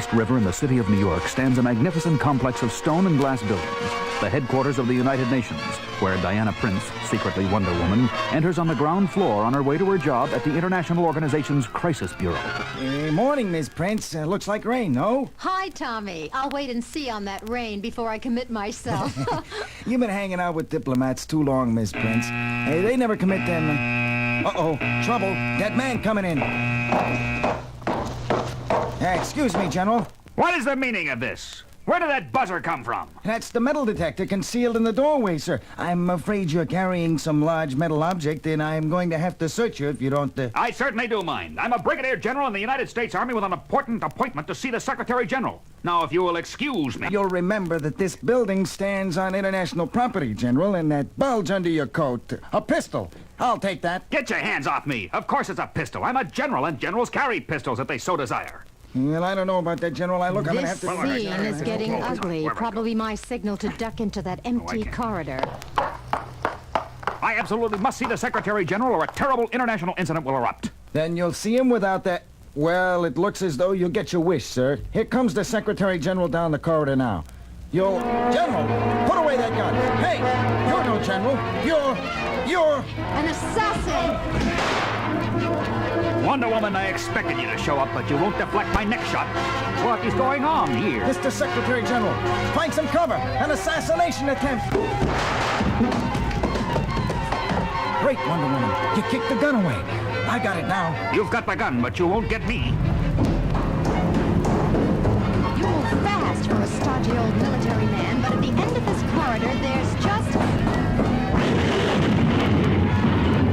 largest river in the city of New York stands a magnificent complex of stone and glass buildings, the headquarters of the United Nations, where Diana Prince, secretly Wonder Woman, enters on the ground floor on her way to her job at the International Organization's Crisis Bureau. Morning, Miss Prince. Looks like rain, no? Hi, Tommy. I'll wait and see on that rain before I commit myself. You've been hanging out with diplomats too long, Miss Prince. Hey, they never commit them. Uh-oh, trouble. That man coming in. Excuse me, General. What is the meaning of this? Where did that buzzer come from? That's the metal detector concealed in the doorway, sir. I'm afraid you're carrying some large metal object, and I'm going to have to search you if you don't... I certainly do mind. I'm a brigadier general in the United States Army with an important appointment to see the Secretary General. Now, if you will excuse me... You'll remember that this building stands on international property, General, and that bulge under your coat. A pistol. I'll take that. Get your hands off me. Of course it's a pistol. I'm a general, and generals carry pistols if they so desire. Well, I don't know about that, General. I'm gonna have This to... scene is getting ugly. Probably my signal to duck into that empty corridor. I absolutely must see the Secretary General or a terrible international incident will erupt. Then you'll see him without that... Well, it looks as though you'll get your wish, sir. Here comes the Secretary General down the corridor now. You'll... General, put away that gun. Hey, you're no general. You're... An assassin! Wonder Woman, I expected you to show up, but you won't deflect my next shot. What is going on here? Mr. Secretary General, find some cover. An assassination attempt. Great, Wonder Woman. You kicked the gun away. I got it now. You've got the gun, but you won't get me. You move fast for a stodgy old military man, but at the end of this corridor, there's just...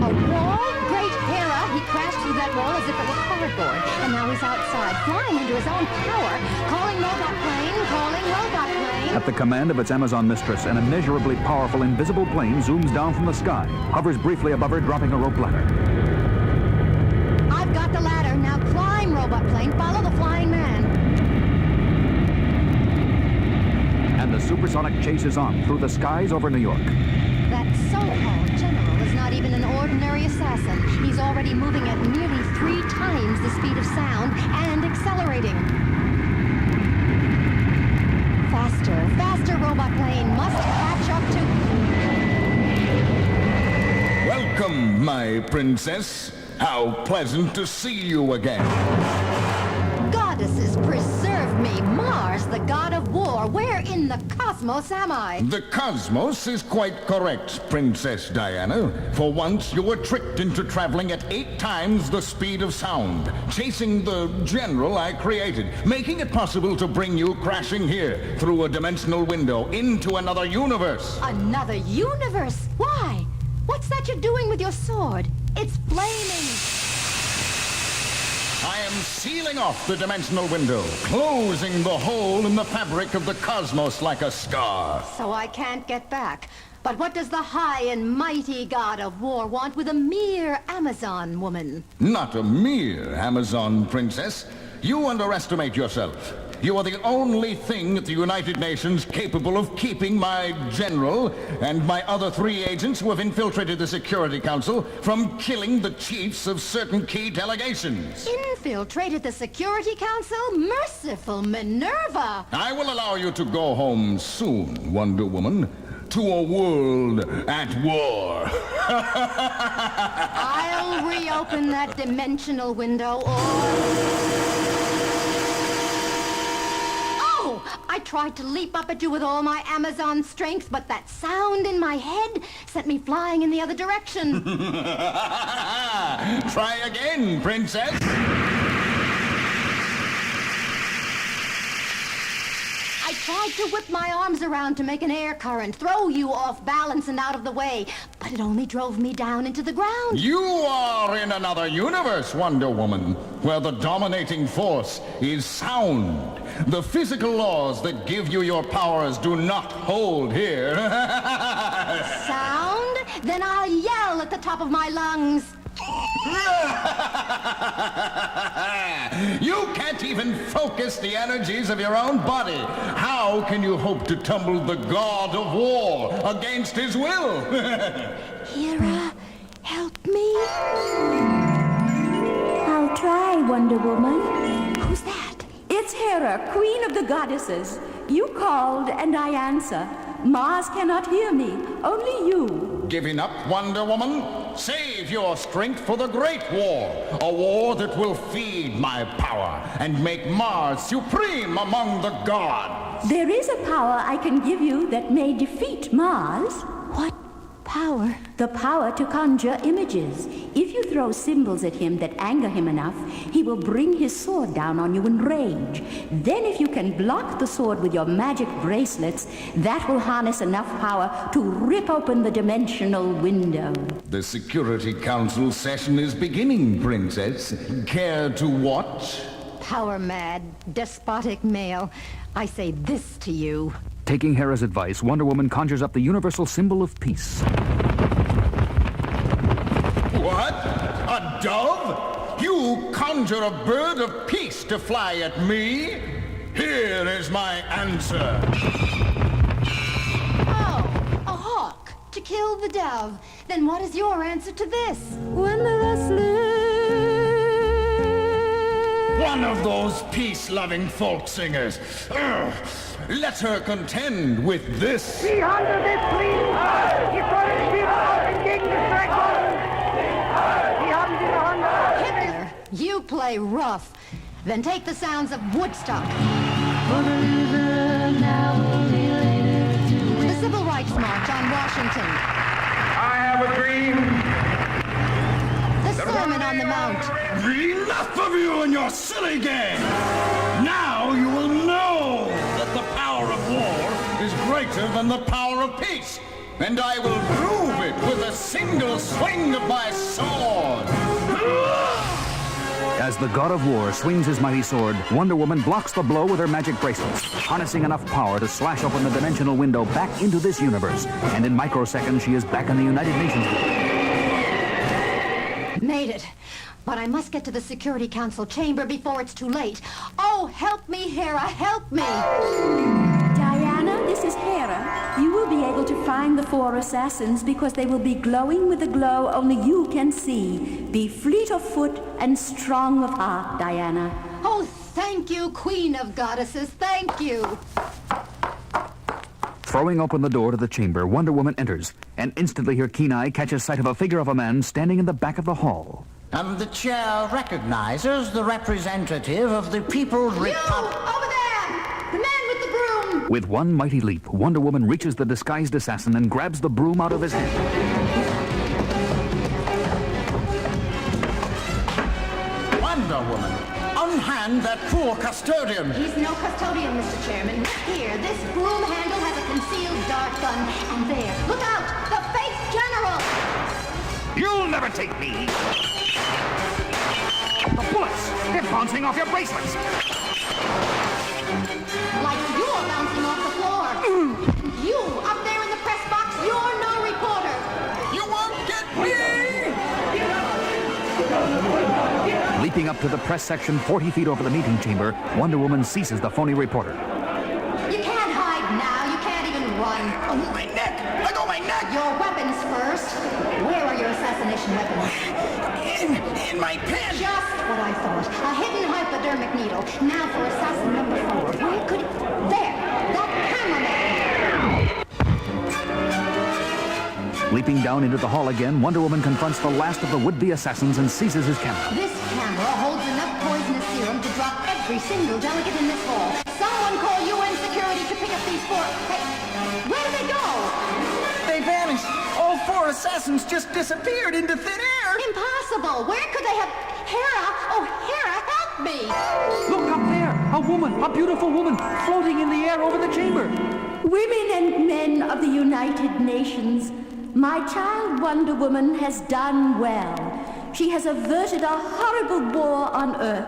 a wall? Great Hera! He crashed through that wall as if it were cardboard, and now he's outside, flying into his own power, calling robot plane, calling robot plane. At the command of its Amazon mistress, an immeasurably powerful invisible plane zooms down from the sky, hovers briefly above her, dropping a rope ladder. I've got the ladder. Now climb, robot plane. Follow the flying man. And the supersonic chase is on through the skies over New York. That so-called general is not even an ordinary assassin. He's already moving at nearly 3 times the speed of sound and accelerating. Faster, faster, robot plane. Must catch up to... Welcome, my princess. How pleasant to see you again. Goddesses preserve me. Mars, the god of war. Where in the cosmos am I? The cosmos is quite correct, Princess Diana. For once, you were tricked into traveling at 8 times the speed of sound, chasing the general I created, making it possible to bring you crashing here through a dimensional window into another universe. Another universe? Why? What's that you're doing with your sword? It's flaming. I am sealing off the dimensional window, closing the hole in the fabric of the cosmos like a scar. So I can't get back. But what does the high and mighty god of war want with a mere Amazon woman? Not a mere Amazon princess. You underestimate yourself. You are the only thing at the United Nations capable of keeping my general and my other 3 agents who have infiltrated the Security Council from killing the chiefs of certain key delegations. Infiltrated the Security Council? Merciful Minerva! I will allow you to go home soon, Wonder Woman, to a world at war. I'll reopen that dimensional window or... I tried to leap up at you with all my Amazon strength, but that sound in my head sent me flying in the other direction. Try again, princess. I tried to whip my arms around to make an air current, throw you off balance and out of the way, but it only drove me down into the ground. You are in another universe, Wonder Woman, where the dominating force is sound. The physical laws that give you your powers do not hold here. Sound? Then I'll yell at the top of my lungs. You can't even focus the energies of your own body. How can you hope to tumble the god of war against his will? Hera, help me. I'll try, Wonder Woman. Who's that? It's Hera, queen of the goddesses. You called and I answer. Mars cannot hear me, only you. Giving up, Wonder Woman? Save your strength for the Great War. A war that will feed my power and make Mars supreme among the gods. There is a power I can give you that may defeat Mars. What power? The power to conjure images. If you throw symbols at him that anger him enough, he will bring his sword down on you in rage. Then if you can block the sword with your magic bracelets, that will harness enough power to rip open the dimensional window. The Security Council session is beginning, Princess. Care to watch? Power-mad, despotic male. I say this to you. Taking Hera's advice, Wonder Woman conjures up the universal symbol of peace. What? A dove? You conjure a bird of peace to fly at me? Here is my answer. Oh, a hawk to kill the dove. Then what is your answer to this? When the restless... One of those peace-loving folk singers. Ugh. Let her contend with this. Hitler, you play rough. Then take the sounds of Woodstock. The Civil Rights March on Washington. I have a dream. The Sermon on the Mount. Enough of you and your silly game! Now you will know that the power of war is greater than the power of peace. And I will prove it with a single swing of my sword. As the god of war swings his mighty sword, Wonder Woman blocks the blow with her magic bracelets, harnessing enough power to slash open the dimensional window back into this universe. And in microseconds, she is back in the United Nations. Made it. But I must get to the Security Council chamber before it's too late. Oh, help me, Hera, help me! Diana, this is Hera. You will be able to find the 4 assassins because they will be glowing with a glow only you can see. Be fleet of foot and strong of heart, Diana. Oh, thank you, Queen of Goddesses, thank you! Throwing open the door to the chamber, Wonder Woman enters, and instantly her keen eye catches sight of a figure of a man standing in the back of the hall. And the chair recognizes the representative of the People's You! Republic. Over there! The man with the broom! With one mighty leap, Wonder Woman reaches the disguised assassin and grabs the broom out of his hand. Wonder Woman, unhand that poor custodian. He's no custodian, Mr. Chairman. Look here, this broom handle has a concealed dart gun. And there, look out! The fake general! You'll never take me. The bullets! They're bouncing off your bracelets! Like you're bouncing off the floor. You, up there in the press box, you're no reporter. You won't get me! Leaping up to the press section 40 feet over the meeting chamber, Wonder Woman seizes the phony reporter. You can't hide now. You can't even run. Oh, my neck! I got my neck! Your weapons first. Where are your assassination weapons? In my pen! Just what I thought. A hidden hypodermic needle. Now for assassin number 4. Where could it... There! That cameraman! Leaping down into the hall again, Wonder Woman confronts the last of the would-be assassins and seizes his camera. This camera holds enough poisonous serum to drop every single delegate in this hall. Someone call UN security to pick up these 4... Hey, where did they go? They vanished. All 4 assassins just disappeared into thin air. Impossible! Where could they have... Hera! Oh, Hera, help me! Look up there! A woman! A beautiful woman! Floating in the air over the chamber! Women and men of the United Nations, my child Wonder Woman has done well. She has averted a horrible war on Earth,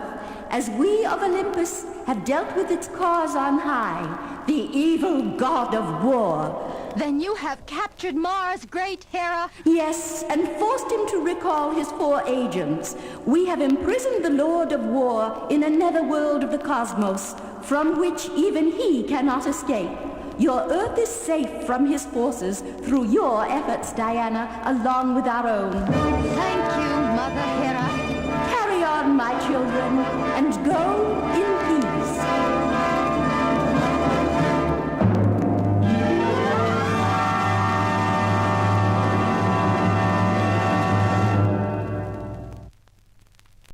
as we of Olympus have dealt with its cause on high, the evil god of war. Then you have captured Mars, great Hera. Yes, and forced him to recall his 4 agents. We have imprisoned the Lord of War in a netherworld of the cosmos, from which even he cannot escape. Your Earth is safe from his forces through your efforts, Diana, along with our own. Thank you, Mother Hera. Carry on, my children, and go